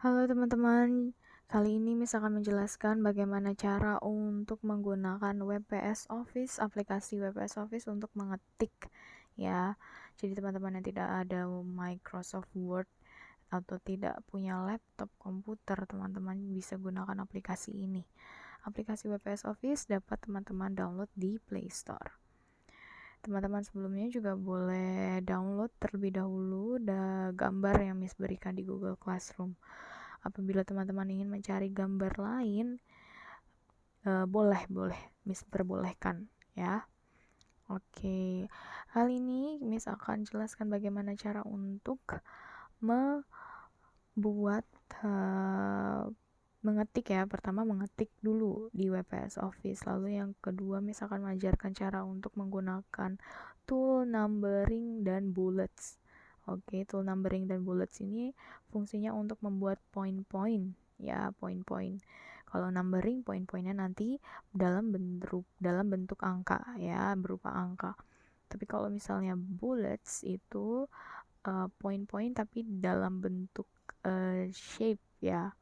Halo teman-teman, kali ini Miss akan menjelaskan bagaimana cara untuk menggunakan WPS Office, aplikasi WPS Office untuk mengetik ya. Jadi teman-teman yang tidak ada Microsoft Word atau tidak punya laptop komputer, teman-teman bisa gunakan aplikasi ini. Aplikasi WPS Office dapat teman-teman download di Play Store. Teman-teman sebelumnya juga boleh download terlebih dahulu gambar yang Miss berikan di Google Classroom. Apabila teman-teman ingin mencari gambar lain, boleh Miss perbolehkan ya. Oke, hal ini Miss akan jelaskan bagaimana cara untuk membuat mengetik ya. Pertama mengetik dulu di WPS Office, lalu yang kedua Miss akan mengajarkan cara untuk menggunakan tool numbering dan bullets. Oke, tool numbering dan bullets ini fungsinya untuk membuat poin-poin ya, poin-poin. Kalau numbering, poin-poinnya nanti dalam bentuk angka ya, berupa angka. Tapi kalau misalnya bullets itu poin-poin tapi dalam bentuk shape ya.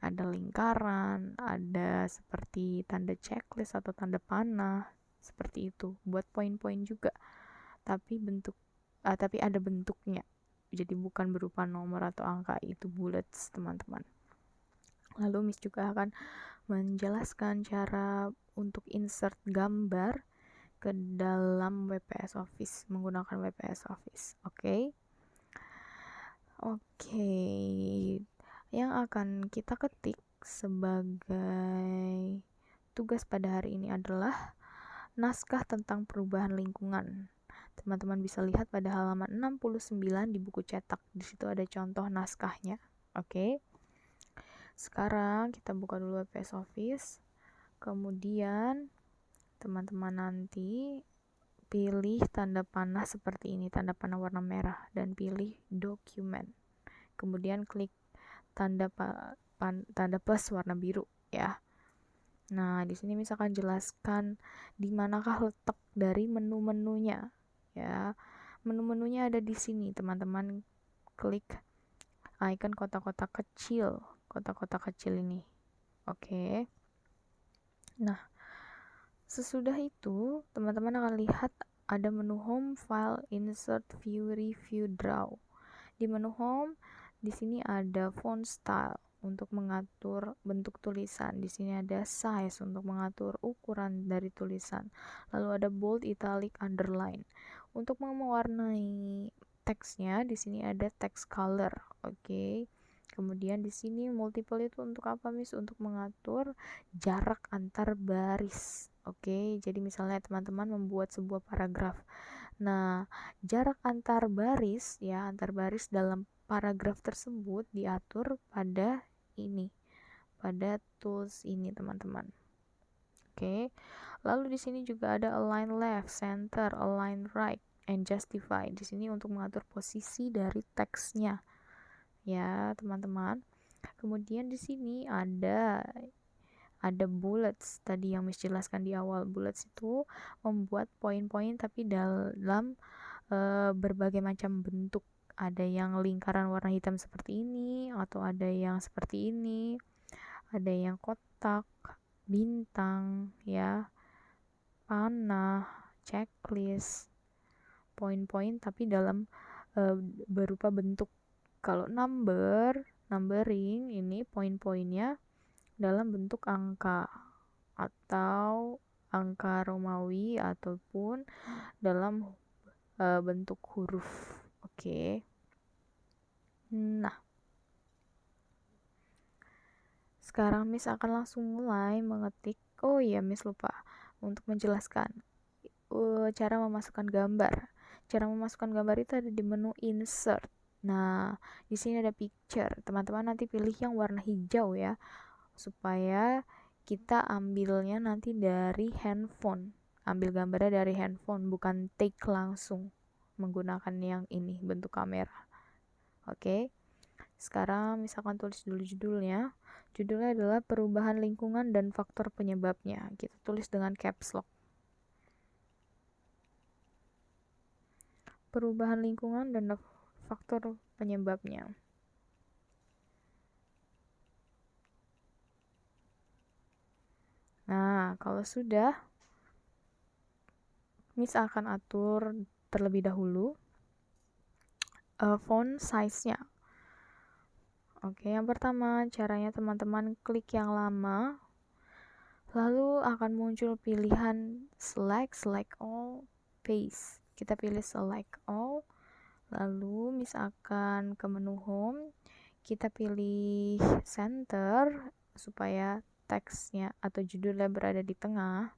Ada lingkaran, ada seperti tanda checklist atau tanda panah, seperti itu. Buat poin-poin juga, tapi tapi ada bentuknya. Jadi bukan berupa nomor atau angka, itu bullets, teman-teman. Lalu Miss juga akan menjelaskan cara untuk insert gambar ke dalam WPS Office menggunakan WPS Office. Oke. Oke. Yang akan kita ketik sebagai tugas pada hari ini adalah naskah tentang perubahan lingkungan. Teman-teman bisa lihat pada halaman 69 di buku cetak. Di situ ada contoh naskahnya. Oke. Sekarang kita buka dulu WPS Office. Kemudian teman-teman nanti pilih tanda panah seperti ini, tanda panah warna merah, dan pilih dokumen. Kemudian klik tanda plus warna biru ya. Nah, di sini misalkan jelaskan di manakah letak dari menu-menunya ya. Menu-menunya ada di sini, teman-teman klik icon kotak-kotak kecil, kotak-kotak kecil ini. Oke. Nah, sesudah itu teman-teman akan lihat ada menu home, file, insert, view, review, draw. Di menu home di sini ada font style untuk mengatur bentuk tulisan. Di sini ada size untuk mengatur ukuran dari tulisan. Lalu ada bold, italic, underline. Untuk mewarnai teksnya di sini ada text color. Oke. Kemudian di sini multiple itu untuk apa, Miss? Untuk mengatur jarak antar baris. Oke. Jadi misalnya teman-teman membuat sebuah paragraf. Nah, jarak antar baris ya, antar baris dalam paragraf tersebut diatur pada ini, pada tools ini, teman-teman. Oke. Lalu di sini juga ada align left, center, align right, and justify. Di sini untuk mengatur posisi dari teksnya. Ya, teman-teman. Kemudian di sini ada bullets tadi yang Miss jelaskan di awal. Bullets itu membuat poin-poin tapi dalam berbagai macam bentuk. Ada yang lingkaran warna hitam seperti ini, atau ada yang seperti ini, ada yang kotak, bintang ya, panah, checklist, poin-poin tapi dalam berupa bentuk. Kalau numbering ini poin-poinnya dalam bentuk angka atau angka Romawi ataupun dalam bentuk huruf. Oke. Nah, sekarang Miss akan langsung mulai mengetik. Oh iya, Miss lupa untuk menjelaskan cara memasukkan gambar. Cara memasukkan gambar itu ada di menu insert. Nah, di sini ada picture. Teman-teman nanti pilih yang warna hijau ya, supaya kita ambilnya nanti dari handphone. Ambil gambarnya dari handphone, bukan take langsung menggunakan yang ini bentuk kamera. Oke. Sekarang misalkan tulis dulu judulnya. Judulnya adalah perubahan lingkungan dan faktor penyebabnya. Kita tulis dengan caps lock. Perubahan lingkungan dan faktor penyebabnya. Nah, kalau sudah, Miss akan atur terlebih dahulu font size-nya. Oke, yang pertama caranya teman-teman klik yang lama, lalu akan muncul pilihan select all, paste. Kita pilih select all, lalu Miss akan ke menu home, kita pilih center supaya teksnya atau judulnya berada di tengah.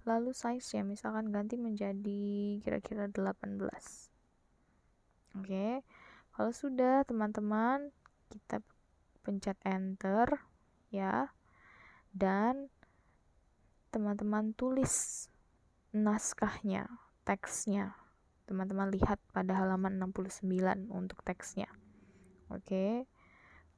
Lalu size-nya misalkan ganti menjadi kira-kira 18. Oke. Kalau sudah, teman-teman, kita pencet enter ya. Dan teman-teman tulis naskahnya, teksnya. Teman-teman lihat pada halaman 69 untuk teksnya. Oke.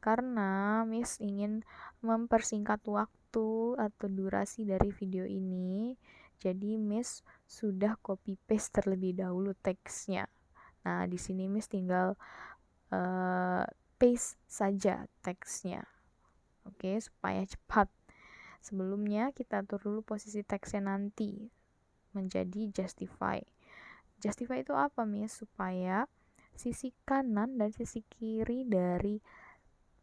Karena Miss ingin mempersingkat waktu atau durasi dari video ini, jadi Miss sudah copy paste terlebih dahulu teksnya. Nah, di sini Miss tinggal paste saja teksnya. Oke, supaya cepat. Sebelumnya kita atur dulu posisi teksnya nanti menjadi justify. Justify itu apa, Miss? Supaya sisi kanan dan sisi kiri dari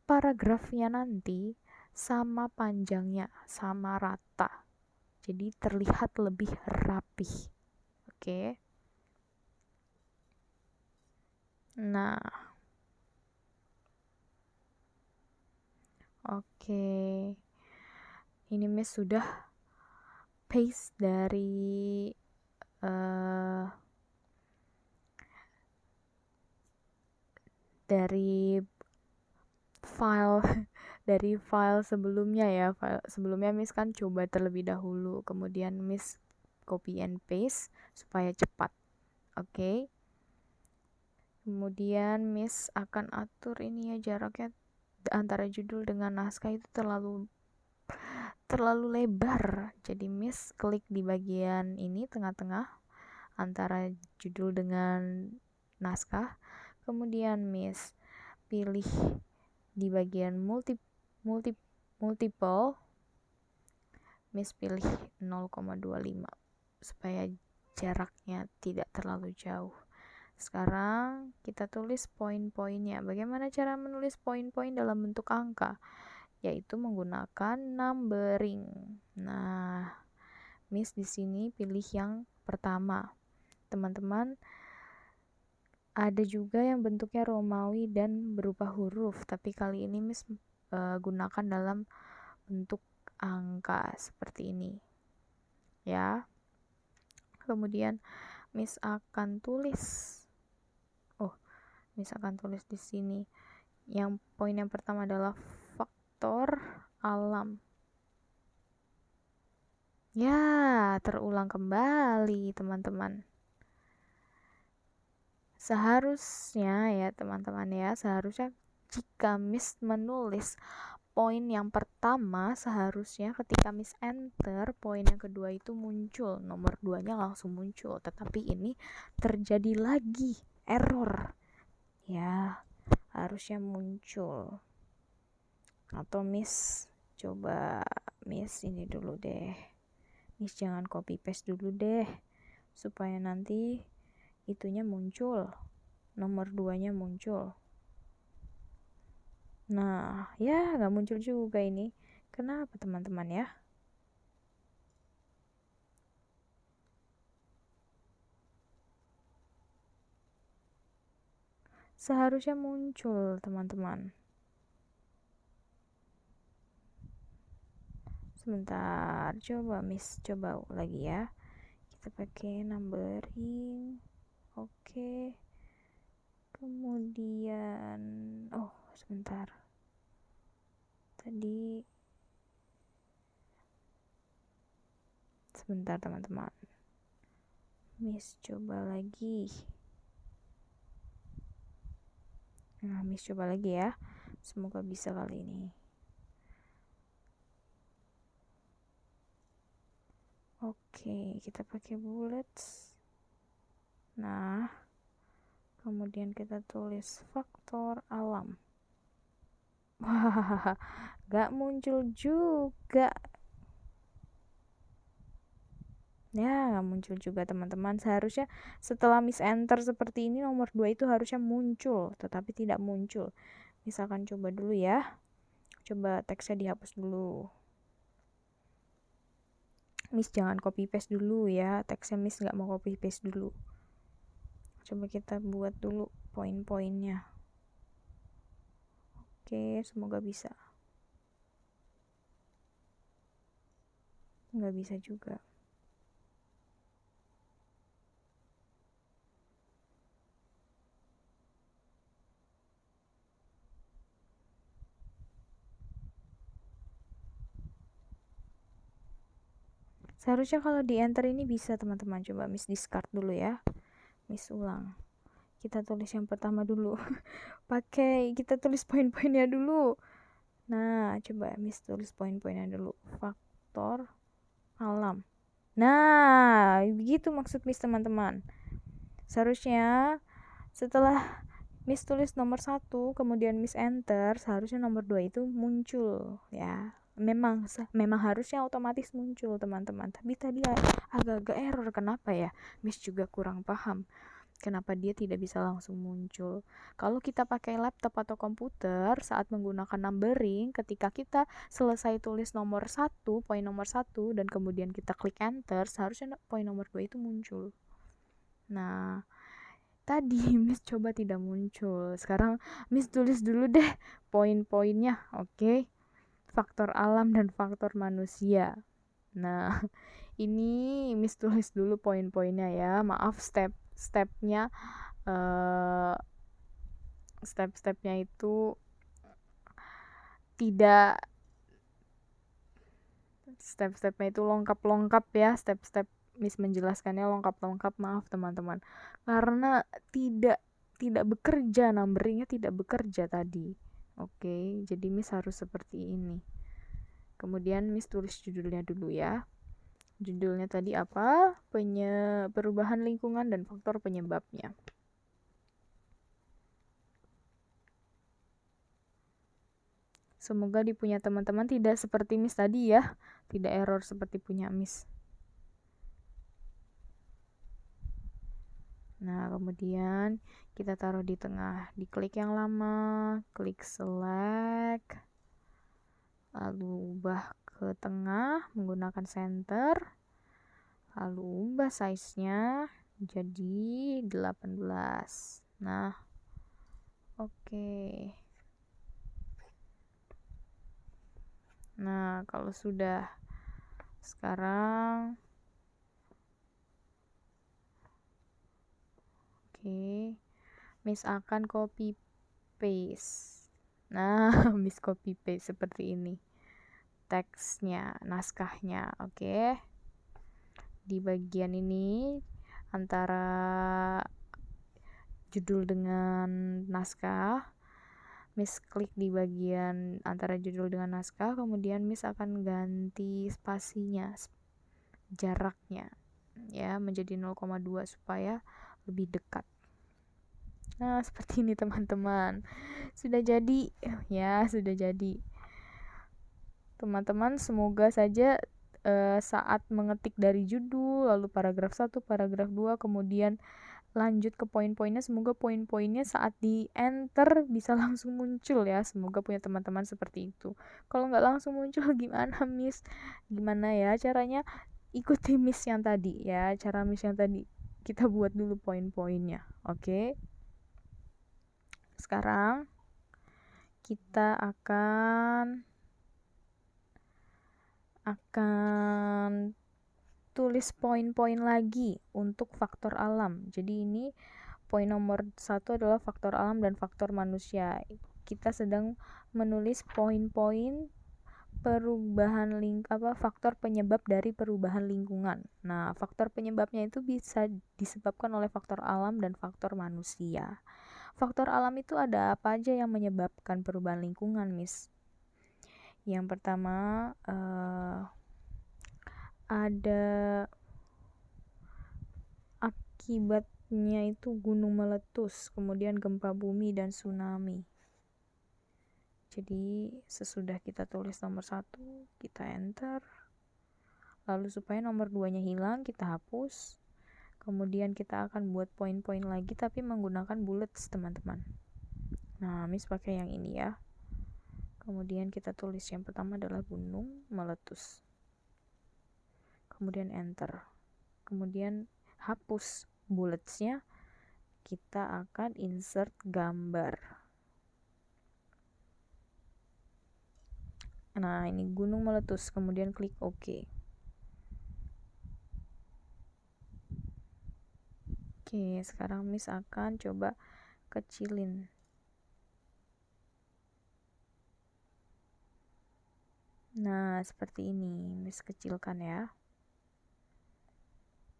paragrafnya nanti sama panjangnya, sama rata. Jadi terlihat lebih rapih. Oke. Nah. Oke. Ini Miss sudah paste dari file dari file sebelumnya ya. File sebelumnya Miss kan coba terlebih dahulu, kemudian Miss copy and paste supaya cepat. Oke. Kemudian Miss akan atur ini ya, jaraknya antara judul dengan naskah itu terlalu lebar. Jadi Miss klik di bagian ini tengah-tengah antara judul dengan naskah. Kemudian Miss pilih di bagian multiple, Miss pilih 0,25 supaya jaraknya tidak terlalu jauh. Sekarang kita tulis poin-poinnya. Bagaimana cara menulis poin-poin dalam bentuk angka? Yaitu menggunakan numbering. Nah, Miss di sini pilih yang pertama. Teman-teman, ada juga yang bentuknya Romawi dan berupa huruf, tapi kali ini Miss gunakan dalam bentuk angka seperti ini. Ya. Kemudian Miss akan tulis di sini. Yang poin yang pertama adalah faktor alam. Ya, terulang kembali teman-teman. Seharusnya ya teman-teman ya, seharusnya jika Miss menulis poin yang pertama, seharusnya ketika Miss enter, poin yang kedua itu muncul, nomor 2-nya langsung muncul. Tetapi ini terjadi lagi, error. Ya, harusnya muncul. Atau Miss coba Miss ini dulu deh. Miss jangan copy paste dulu deh, supaya nanti itunya muncul, nomor 2-nya muncul. Nah, ya nggak muncul juga ini. Kenapa teman-teman ya? Seharusnya muncul teman-teman. Sebentar, coba Miss coba lagi ya. Kita pakai numbering. Oke. Kemudian sebentar. Tadi sebentar teman-teman. Miss coba lagi. Nah, Miss coba lagi ya. Semoga bisa kali ini. Oke, kita pakai bullets. Nah, kemudian kita tulis faktor alam. Wah, gak muncul juga. Ya, nggak muncul juga teman-teman. Seharusnya setelah Miss enter seperti ini nomor 2 itu harusnya muncul, tetapi tidak muncul. Misalkan coba dulu ya. Coba teksnya dihapus dulu. Miss jangan copy paste dulu ya. Teksnya Miss nggak mau copy paste dulu. Coba kita buat dulu poin-poinnya. Oke, semoga bisa. Nggak bisa juga. Seharusnya kalau di enter ini bisa teman-teman. Coba Miss discard dulu ya. Miss ulang. Kita tulis yang pertama dulu. Kita tulis poin-poinnya dulu. Nah, coba Miss tulis poin-poinnya dulu. Faktor alam. Nah, begitu maksud Miss teman-teman. Seharusnya setelah Miss tulis nomor 1, kemudian Miss enter, seharusnya nomor 2 itu muncul ya. Memang harusnya otomatis muncul teman-teman. Tapi tadi agak-agak error. Kenapa ya? Miss juga kurang paham. Kenapa dia tidak bisa langsung muncul. Kalau kita pakai laptop atau komputer saat menggunakan numbering, ketika kita selesai tulis nomor 1, poin nomor 1, dan kemudian kita klik enter, seharusnya poin nomor 2 itu muncul. Nah, tadi Miss coba tidak muncul. Sekarang Miss tulis dulu deh poin-poinnya, oke? Faktor alam dan faktor manusia. Nah, ini Miss tulis dulu poin-poinnya ya. Maaf step-stepnya step-stepnya itu tidak step-stepnya itu lengkap-lengkap ya. Step-step Miss menjelaskannya lengkap-lengkap, maaf teman-teman, karena tidak bekerja, numberingnya tidak bekerja tadi. Oke, jadi Miss harus seperti ini. Kemudian Miss tulis judulnya dulu ya. Judulnya tadi apa? Perubahan lingkungan dan faktor penyebabnya. Semoga di punya teman-teman tidak seperti Miss tadi ya. Tidak error seperti punya Miss. Nah, kemudian kita taruh di tengah. Diklik yang lama, klik select, lalu ubah ke tengah menggunakan center, lalu ubah size-nya jadi 18. Nah, oke. Nah, kalau sudah, sekarang oke, Miss akan copy paste. Nah, Miss copy paste seperti ini teksnya, naskahnya. Oke, di bagian ini antara judul dengan naskah, Miss klik di bagian antara judul dengan naskah, kemudian Miss akan ganti spasinya, jaraknya ya menjadi 0,2 supaya lebih dekat. Nah, seperti ini teman-teman. Sudah jadi ya, sudah jadi. Teman-teman semoga saja saat mengetik dari judul, lalu paragraf 1, paragraf 2, kemudian lanjut ke poin-poinnya, semoga poin-poinnya saat di enter bisa langsung muncul ya. Semoga punya teman-teman seperti itu. Kalau nggak langsung muncul gimana Miss? Gimana ya caranya? Ikuti Miss yang tadi ya, cara Miss yang tadi. Kita buat dulu poin-poinnya, oke? Sekarang kita akan tulis poin-poin lagi untuk faktor alam. Jadi ini poin nomor 1 adalah faktor alam dan faktor manusia. Kita sedang menulis poin-poin faktor penyebab dari perubahan lingkungan. Nah, faktor penyebabnya itu bisa disebabkan oleh faktor alam dan faktor manusia. Faktor alam itu ada apa aja yang menyebabkan perubahan lingkungan, Miss? Yang pertama ada akibatnya itu gunung meletus, kemudian gempa bumi dan tsunami. Jadi sesudah kita tulis nomor 1, kita enter, Lalu supaya nomor 2-nya hilang, kita hapus. Kemudian kita akan buat poin-poin lagi tapi menggunakan bullets, teman-teman. Nah, Miss pakai yang ini ya. Kemudian kita tulis yang pertama adalah gunung meletus. Kemudian enter. Kemudian hapus bulletsnya. Kita akan insert gambar. Nah, ini gunung meletus. Kemudian klik OK. Oke, sekarang Miss akan coba kecilin. Nah, seperti ini. Miss kecilkan ya.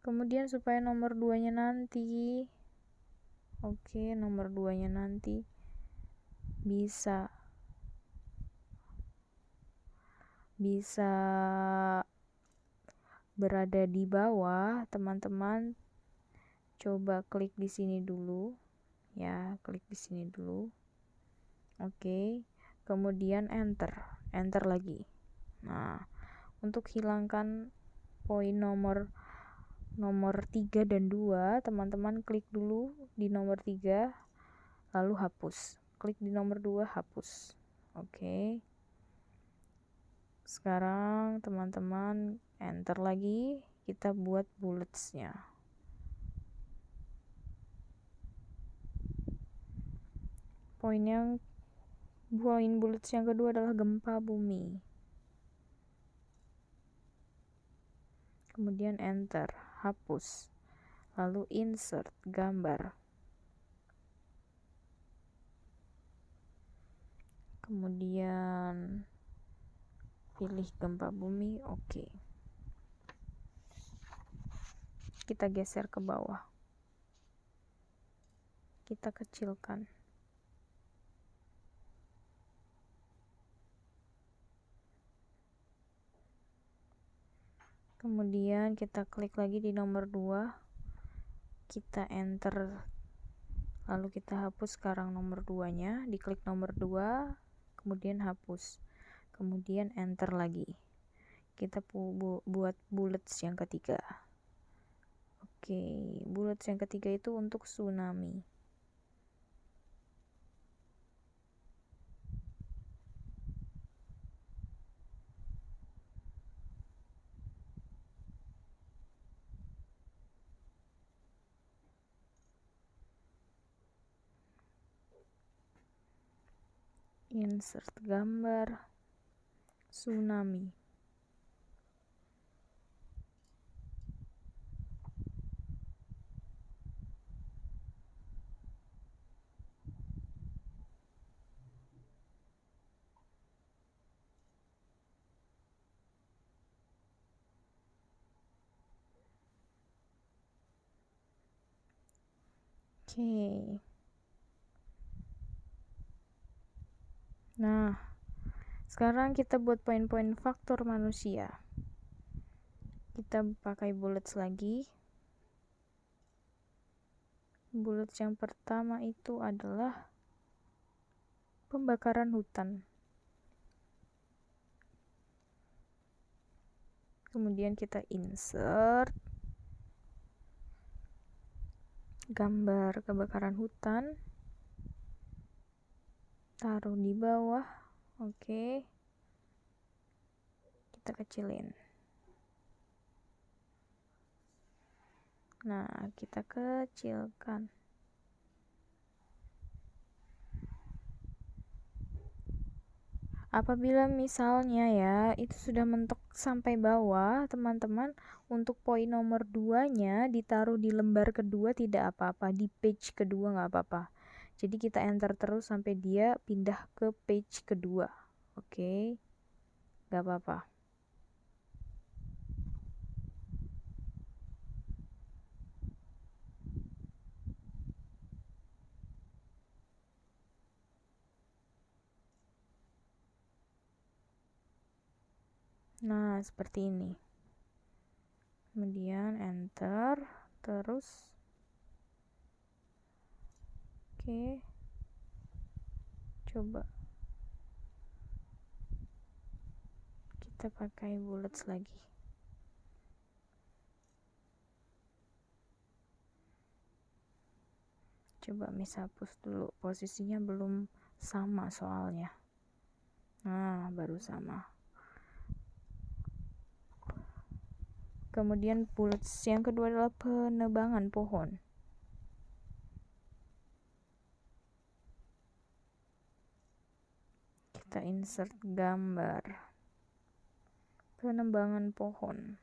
Kemudian supaya nomor 2-nya nanti, oke, nomor 2-nya nanti bisa berada di bawah, teman-teman coba klik di sini dulu ya, klik di sini dulu. Oke, kemudian enter lagi. Nah, untuk hilangkan poin nomor 3 dan 2, teman-teman klik dulu di nomor 3 lalu hapus. Klik di nomor 2, hapus. Oke. Sekarang teman-teman enter lagi, kita buat bulletsnya. Poin bullets yang kedua adalah gempa bumi. Kemudian enter, hapus. Lalu insert gambar. Kemudian pilih gempa bumi, oke. Kita geser ke bawah. Kita kecilkan. Kemudian kita klik lagi di nomor 2. Kita enter. Lalu kita hapus sekarang nomor 2-nya, diklik nomor 2, kemudian hapus. Kemudian enter lagi. Kita buat bullets yang ketiga. Oke, bullets yang ketiga itu untuk tsunami. Insert gambar tsunami. Oke. Nah, sekarang kita buat poin-poin faktor manusia. Kita pakai bullets lagi. Bullets yang pertama itu adalah pembakaran hutan. Kemudian kita insert gambar kebakaran hutan, taruh di bawah. Oke, kita kecilin. Nah, kita kecilkan. Apabila misalnya ya itu sudah mentok sampai bawah, teman-teman, untuk poin nomor 2-nya ditaruh di lembar kedua tidak apa-apa, di page kedua nggak apa-apa. Jadi kita enter terus sampai dia pindah ke page kedua. Oke, nggak apa-apa. Nah, seperti ini. Kemudian enter terus. Oke, coba kita pakai bullets lagi. Coba Miss hapus dulu, posisinya belum sama soalnya. Nah, baru sama. Kemudian bullets yang kedua adalah penebangan pohon. Kita insert gambar penebangan pohon.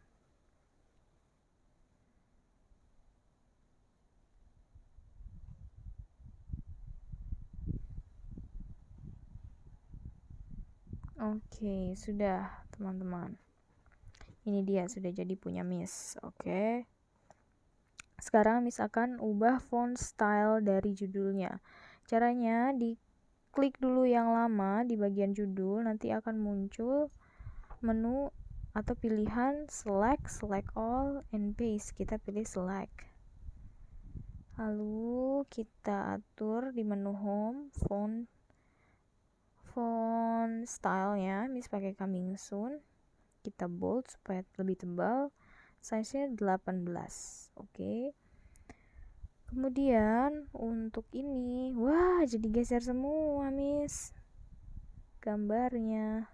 Oke, sudah teman-teman. Ini dia sudah jadi punya Miss. Oke. Sekarang Miss akan ubah font style dari judulnya. Caranya diklik dulu yang lama di bagian judul, nanti akan muncul menu atau pilihan select all, and paste. Kita pilih select. Lalu kita atur di menu home font stylenya, Miss pakai coming soon. Kita bold supaya lebih tebal. Size-nya 18. Oke. Kemudian untuk ini, wah jadi geser semua Miss gambarnya.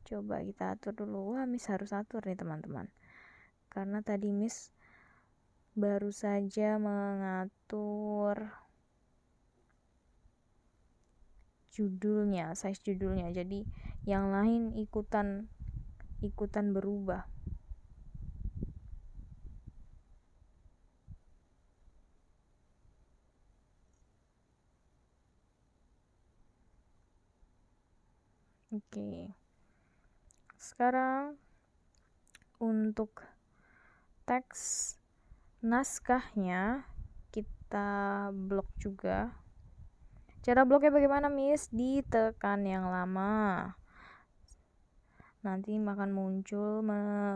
Coba kita atur dulu. Wah Miss harus atur nih teman-teman, karena tadi Miss baru saja mengatur judulnya, size judulnya, jadi yang lain ikutan berubah. Oke. Sekarang untuk teks naskahnya kita blok juga. Cara bloknya bagaimana Miss? Ditekan yang lama. Nanti akan muncul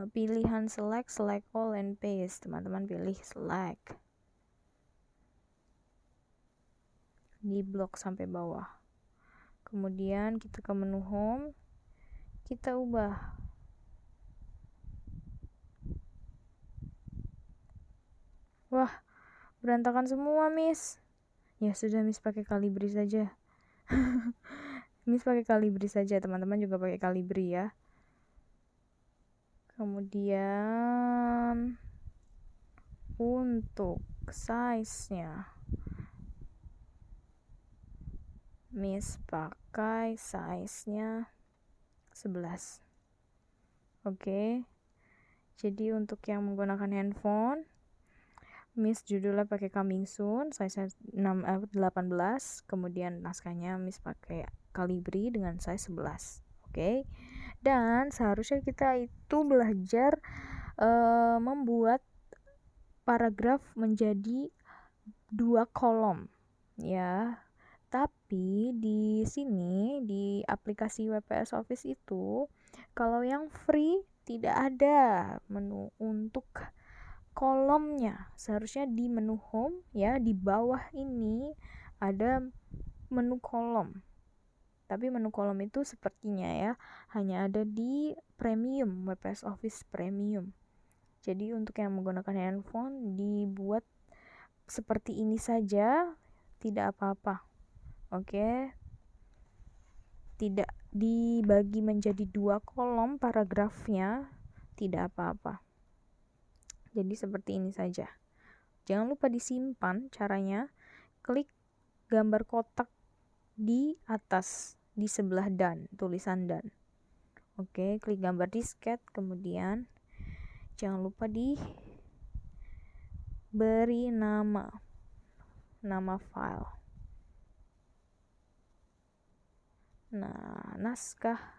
pilihan select all, and paste. Teman-teman pilih select. Di blok sampai bawah. Kemudian kita ke menu home. Kita ubah. Wah, berantakan semua Miss. Ya sudah Miss pakai Calibri saja. Miss pakai Calibri saja, teman-teman juga pakai Calibri ya. Kemudian untuk size-nya Miss pakai size-nya 11. Oke. Jadi untuk yang menggunakan handphone, Miss judulnya pakai coming soon, size 18, kemudian naskahnya Miss pakai Calibri dengan size 11. Oke. Dan seharusnya kita itu belajar membuat paragraf menjadi 2 kolom ya. Tapi di sini di aplikasi WPS Office itu kalau yang free tidak ada menu untuk kolomnya. Seharusnya di menu home ya, di bawah ini ada menu kolom. Tapi menu kolom itu sepertinya ya hanya ada di premium, WPS Office premium. Jadi untuk yang menggunakan handphone dibuat seperti ini saja, tidak apa-apa. Oke. Tidak dibagi menjadi 2 kolom paragrafnya, tidak apa-apa. Jadi seperti ini saja. Jangan lupa disimpan caranya. Klik gambar kotak di atas, di sebelah dan, tulisan dan. Oke, klik gambar disket, kemudian jangan lupa diberi nama file. Nah, naskah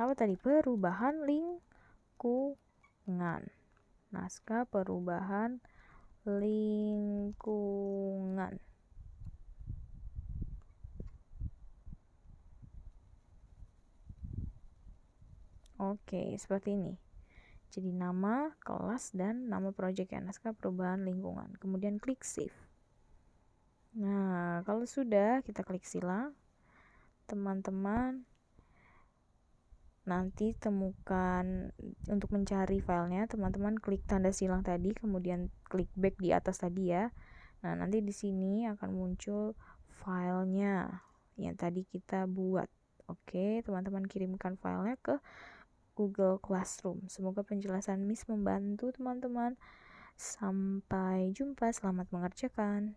apa tadi? Perubahan lingkungan. Naskah perubahan lingkungan. Oke, seperti ini. Jadi nama, kelas, dan nama project ya, naskah perubahan lingkungan. Kemudian klik save. Nah, kalau sudah kita klik silang, teman-teman nanti temukan untuk mencari filenya, teman-teman klik tanda silang tadi, kemudian klik back di atas tadi ya. Nah, nanti di sini akan muncul filenya yang tadi kita buat. Oke, teman-teman kirimkan filenya ke Google Classroom. Semoga penjelasan Miss membantu teman-teman. Sampai jumpa, selamat mengerjakan.